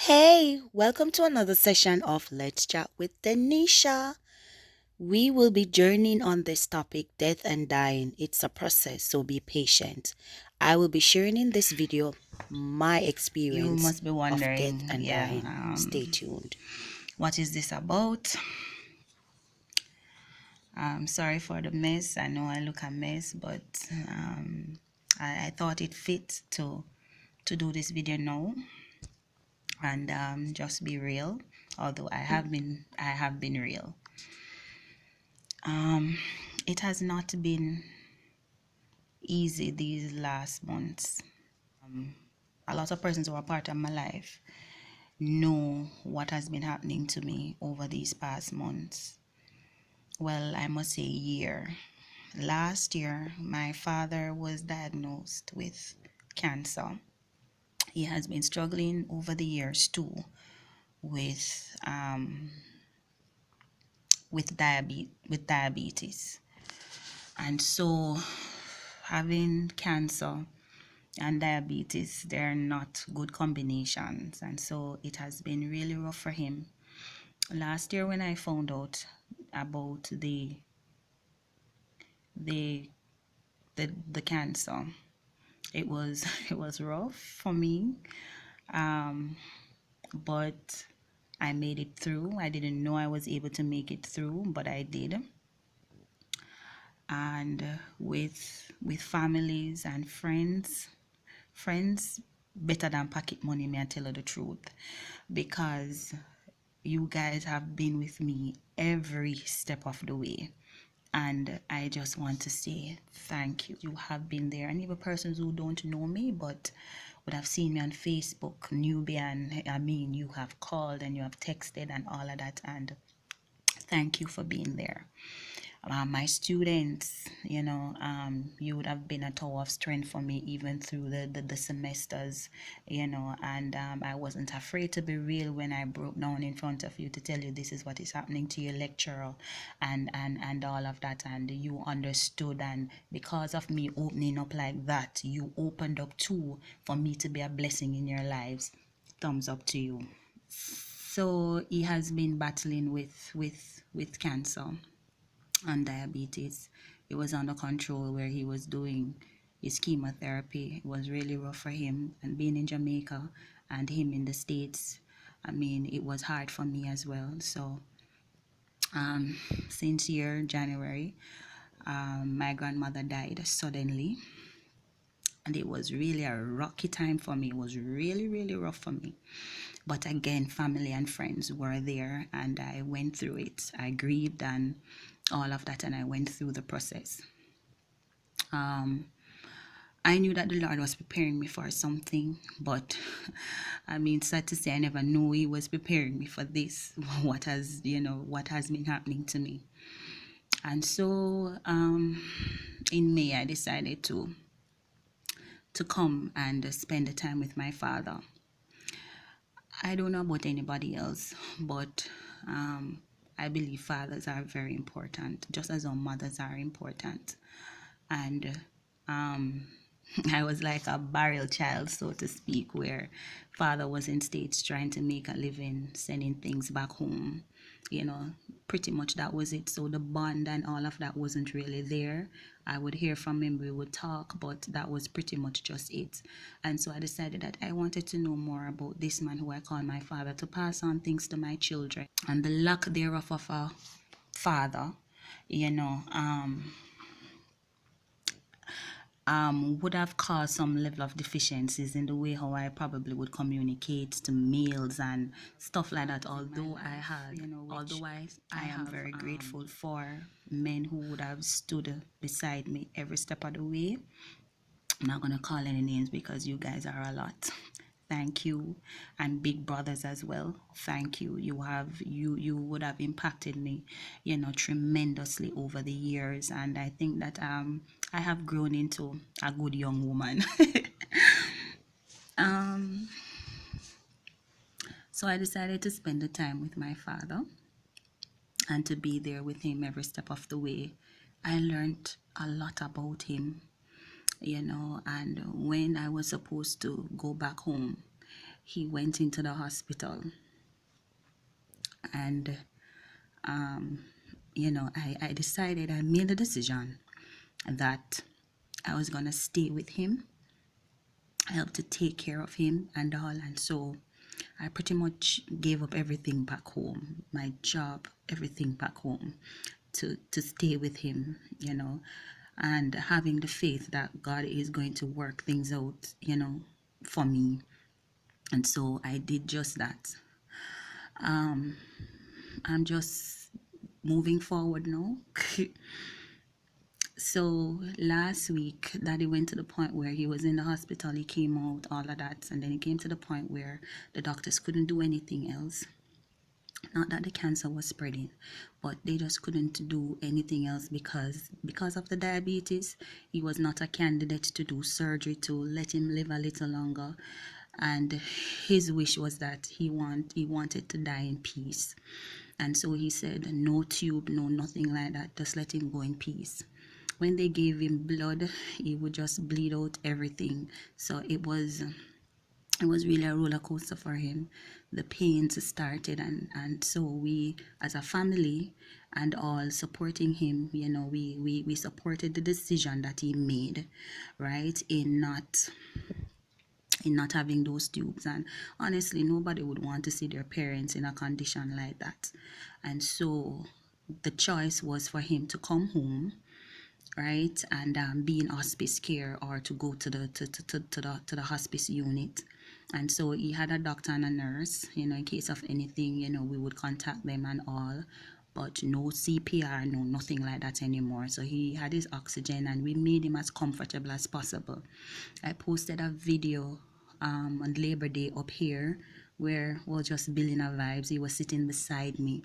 Hey, welcome to another session of Let's Chat with Denisha. We will be journeying on this topic, death and dying. It's a process, so be patient. I will be sharing in this video my You experience must be of death wondering, and yeah, dying. Stay tuned. what is this about? Sorry for the mess. I know I look a mess, but I thought it fit to do this video now and just be real. Although I have been real. It has not been easy these last months. A lot of persons who are part of my life know what has been happening to me over these past months. Well, I must say year. Last year, my father was diagnosed with cancer. He has been struggling over the years too with diabetes. And so having cancer and diabetes, they're not good combinations, and so it has been really rough for him. Last year when I found out about the the cancer, it was it was rough for me, but I made it through. I didn't know I was able to make it through, but I did. And with families and friends better than pocket money, may I tell you the truth, because you guys have been with me every step of the way. And I just want to say thank you. You have been there. And even persons who don't know me but would have seen me on Facebook, newbie, and I mean, you have called and you have texted and all of that. And thank you for being there. My students, you would have been a tower of strength for me even through the semesters, and I wasn't afraid to be real when I broke down in front of you to tell you this is what is happening to your lecturer and all of that, and you understood, and because of me opening up like that, you opened up too for me to be a blessing in your lives. Thumbs up to you. So he has been battling with cancer and diabetes. It was under control where he was doing his chemotherapy. It was really rough for him, and being in Jamaica and him in the States, I mean, it was hard for me as well. So since year January, my grandmother died suddenly, and it was really a rocky time for me. It was really rough for me, but again, family and friends were there, and I went through it. I grieved and all of that, and I went through the process. I knew that the Lord was preparing me for something, but I mean, sad to say, I never knew He was preparing me for this. What has been happening to me. And so, in May, I decided to come and spend the time with my father. I don't know about anybody else, but I believe fathers are very important, just as our mothers are important. And I was like a barrel child, so to speak, where father was in States trying to make a living, sending things back home. Pretty much that was it. So the bond and all of that wasn't really there. I would hear from him, we would talk, but that was pretty much just it. And so I decided that I wanted to know more about this man who I call my father, to pass on things to my children. And the lack thereof of a father, you know, would have caused some level of deficiencies in the way how I probably would communicate to males and stuff like that. I am very grateful for men who would have stood beside me every step of the way. I'm not gonna call any names because you guys are a lot. Thank you. And big brothers as well. Thank you. You would have impacted me, tremendously over the years. And I think that I have grown into a good young woman. So I decided to spend the time with my father and to be there with him every step of the way. I learned a lot about him, and when I was supposed to go back home, he went into the hospital, and I decided, I made a decision that I was gonna stay with him, help to take care of him and all. And so I pretty much gave up everything back home, my job, everything back home, to stay with him, and having the faith that God is going to work things out, for me. And so I did just that. I'm just moving forward now. So last week, Daddy went to the point where he was in the hospital, he came out, all of that, and then it came to the point where the doctors couldn't do anything else. Not that the cancer was spreading, but they just couldn't do anything else because of the diabetes. He was not a candidate to do surgery to let him live a little longer, and his wish was that he wanted to die in peace. And so he said, no tube, no nothing like that, just let him go in peace. When they gave him blood, he would just bleed out everything. So it was really a roller coaster for him. The pains started, and so we as a family and all supporting him, we supported the decision that he made, right, in not having those tubes. And honestly, nobody would want to see their parents in a condition like that. And so the choice was for him to come home, right, and be in hospice care, or to go to the hospice unit. And so he had a doctor and a nurse, in case of anything, we would contact them and all. But no CPR, no nothing like that anymore. So he had his oxygen, and we made him as comfortable as possible. I posted a video on Labor Day up here where we were just building our vibes. He was sitting beside me,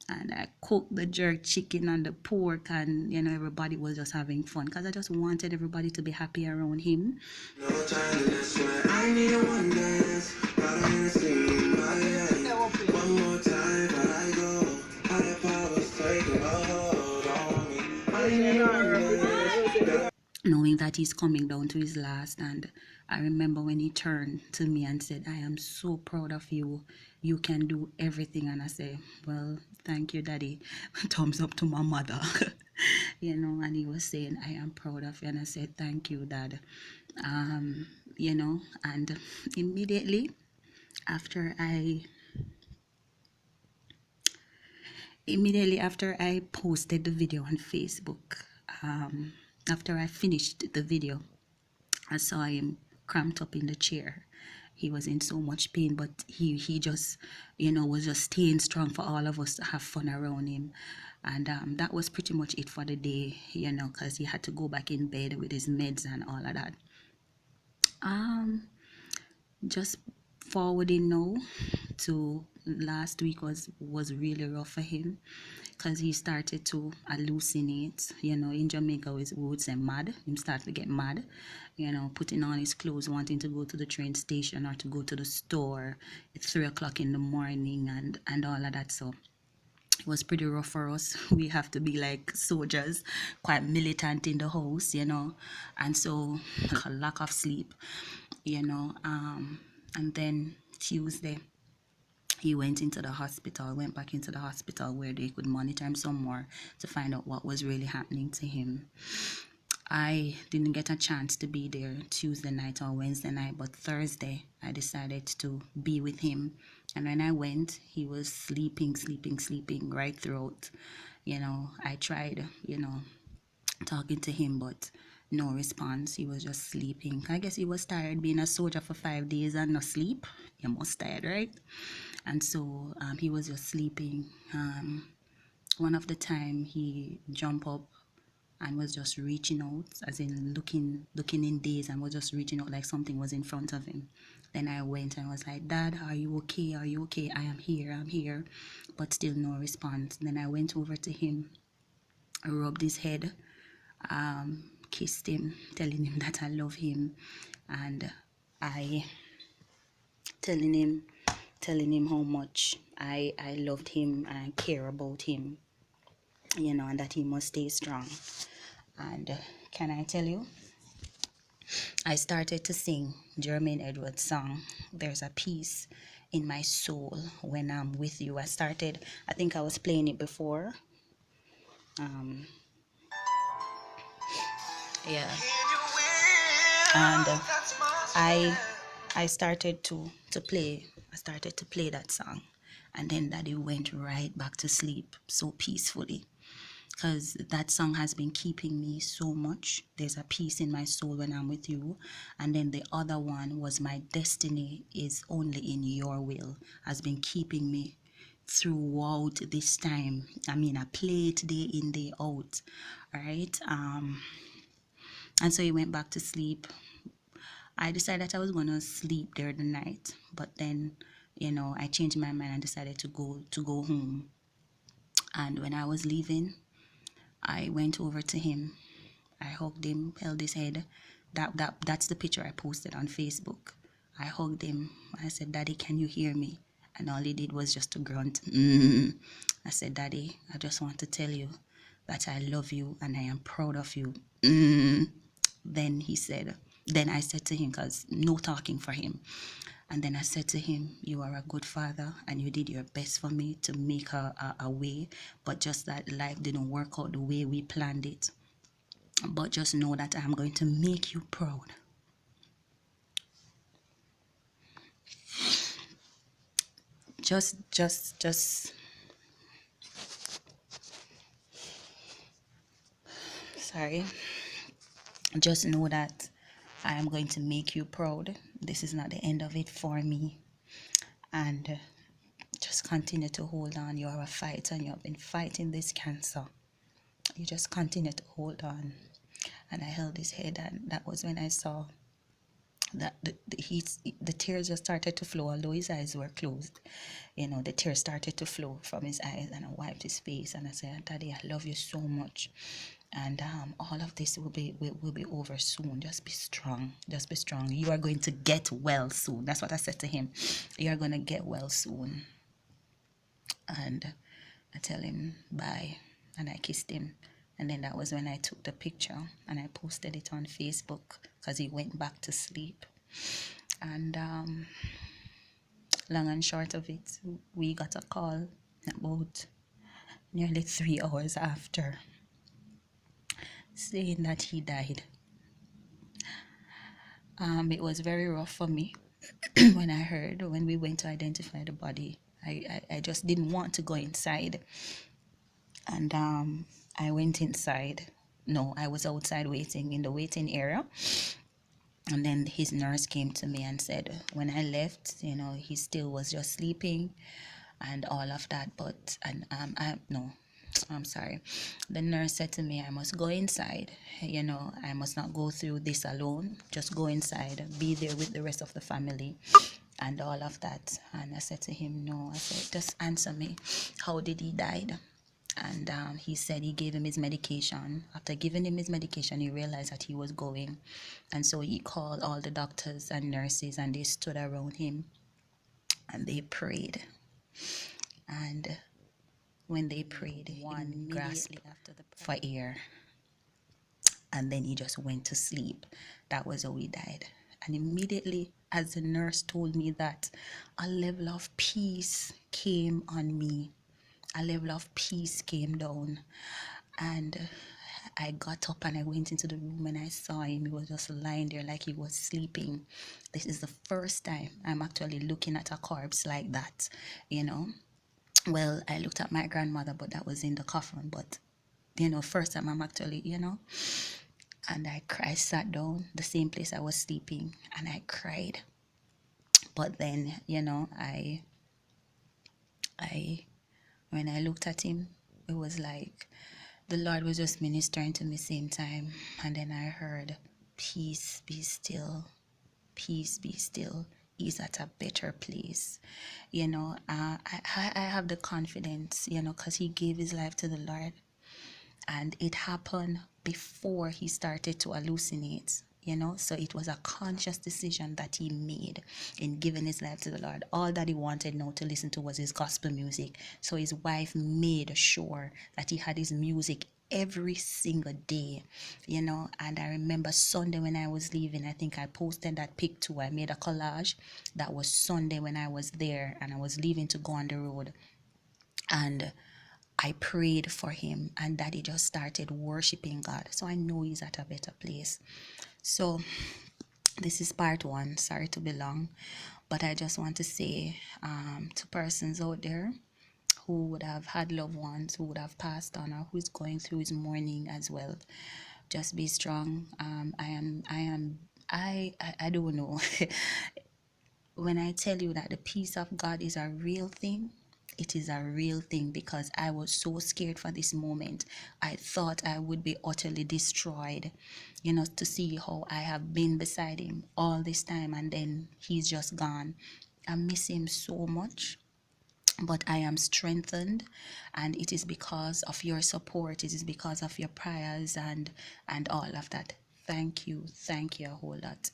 and I cooked the jerk chicken and the pork, and everybody was just having fun because I just wanted everybody to be happy around him. No time in this way. I need a one dance. Got a Hennessy in my hand. One more time, but I go. Higher powers taking a hold on me. I need a one dance. Knowing that he's coming down to his last. And I remember when he turned to me and said, I am so proud of you. You can do everything. And I say, well, thank you, Daddy. Thumbs up to my mother. And he was saying, I am proud of you. And I said, thank you, Dad. And immediately after I posted the video on Facebook, after I finished the video, I saw him cramped up in the chair. He was in so much pain, but he just, was just staying strong for all of us to have fun around him. And that was pretty much it for the day, because he had to go back in bed with his meds and all of that. Just forwarding now to last week was really rough for him, because he started to hallucinate. In Jamaica we would say mad. Him start to get mad, putting on his clothes, wanting to go to the train station or to go to the store at 3 o'clock in the morning, and all of that. So it was pretty rough for us. We have to be like soldiers, quite militant in the house, and so a lack of sleep, and then Tuesday he went back into the hospital where they could monitor him some more to find out what was really happening to him. I didn't get a chance to be there Tuesday night or Wednesday night, but Thursday I decided to be with him. And when I went, he was sleeping right throughout. I tried, talking to him, but no response. He was just sleeping. I guess he was tired being a soldier for 5 days and no sleep. He must tired, right? And so he was just sleeping. One of the time he jumped up and was just reaching out, as in looking in daze, and was just reaching out like something was in front of him. Then I went and was like, Dad, are you okay? Are you okay? I'm here. But still no response. Then I went over to him, I rubbed his head, kissed him, telling him that I love him, and I telling him how much I loved him and care about him, and that he must stay strong. And can I tell you, I started to sing Jermaine Edwards' song, There's a Peace in My Soul When I'm With You. I think I was playing it before. Um, yeah. And I I started to play that song. And then Daddy went right back to sleep so peacefully, because that song has been keeping me so much. There's a peace in my soul when I'm with you. And then the other one was My Destiny is Only in Your Will, has been keeping me throughout this time. I mean, I play it day in, day out. All right. And so he went back to sleep. I decided that I was gonna sleep there the night, but then, I changed my mind and decided to go home. And when I was leaving, I went over to him. I hugged him, held his head. That's the picture I posted on Facebook. I hugged him. I said, "Daddy, can you hear me?" And all he did was just to grunt. I said, "Daddy, I just want to tell you that I love you and I am proud of you." Then he said, then I said to him, because no talking for him. And then I said to him, "You are a good father and you did your best for me to make a way. But just that life didn't work out the way we planned it. But just know that I'm going to make you proud." Just, sorry. Just know that I am going to make you proud. This is not the end of it for me. And just continue to hold on. You are a fighter and you have been fighting this cancer. You just continue to hold on. And I held his head, and that was when I saw that the tears just started to flow, although his eyes were closed. The tears started to flow from his eyes, and I wiped his face and I said, "Daddy, I love you so much. And all of this will be over soon. Just be strong. Just be strong. You are going to get well soon." That's what I said to him. "You are going to get well soon." And I tell him bye, and I kissed him. And then that was when I took the picture and I posted it on Facebook, because he went back to sleep. And long and short of it, we got a call about nearly 3 hours after, saying that he died. It was very rough for me when we went to identify the body. I just didn't want to go inside. And I went inside. No, I was outside waiting in the waiting area. And then his nurse came to me and said, when I left, he still was just sleeping and all of that. But, and no, I'm sorry. The nurse said to me, "I must go inside. I must not go through this alone. Just go inside, be there with the rest of the family and all of that." And I said to him, "No." I said, "Just answer me. How did he die?" And he said he gave him his medication. After giving him his medication, he realized that he was going. And so he called all the doctors and nurses, and they stood around him and they prayed. And when they prayed, one grasped for air, and then he just went to sleep. That was how he died. And immediately, as the nurse told me that, a level of peace came on me. A level of peace came down. And I got up and I went into the room and I saw him. He was just lying there like he was sleeping. This is the first time I'm actually looking at a corpse like that. Well, I looked at my grandmother, but that was in the coffin. But, first time I'm actually. And I sat down, the same place I was sleeping, and I cried. But then, I when I looked at him, it was like the Lord was just ministering to me same time. And then I heard, "Peace, be still. Peace, be still. He's at a better place." I have the confidence, because he gave his life to the Lord. And it happened before he started to hallucinate. So it was a conscious decision that he made in giving his life to the Lord. All that he wanted now to listen to was his gospel music. So his wife made sure that he had his music every single day, you know. And I remember Sunday when I was leaving, I think I posted that pic too. I made a collage that was Sunday when I was there and I was leaving to go on the road. And I prayed for him, and Daddy just started worshiping God. So I know he's at a better place. So this is part one. Sorry to be long, but I just want to say to persons out there who would have had loved ones who would have passed on, or who's going through his mourning as well, just be strong. I don't know. When I tell you that the peace of God is a real thing, it is a real thing, because I was so scared for this moment. I thought I would be utterly destroyed, you know, to see how I have been beside him all this time and then he's just gone. I miss him so much, but I am strengthened, and it is because of your support. It is because of your prayers and all of that. Thank you a whole lot.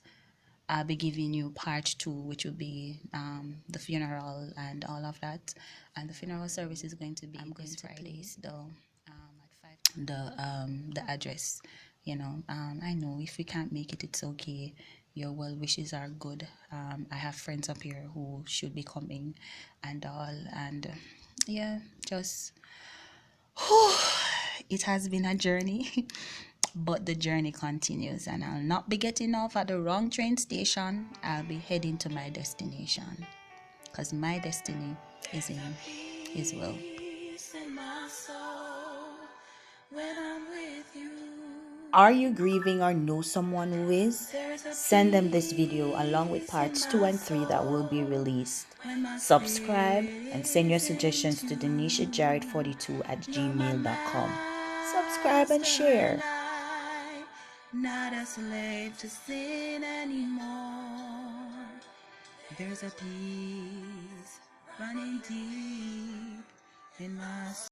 I'll be giving you part two, which will be the funeral and all of that. And the funeral service is going to be this Friday. So at 5 the address, you know. I know if we can't make it, it's okay. Your well wishes are good. I have friends up here who should be coming and all. And yeah, just it has been a journey. But the journey continues, and I'll not be getting off at the wrong train station. I'll be heading to my destination, because my destiny is in his will. Are you grieving or know someone who is? Send them this video along with parts 2 and 3 that will be released. Subscribe and send your suggestions to denishajarrett42@gmail.com. Subscribe and share. Not a slave to sin anymore. There's a peace running deep in my soul.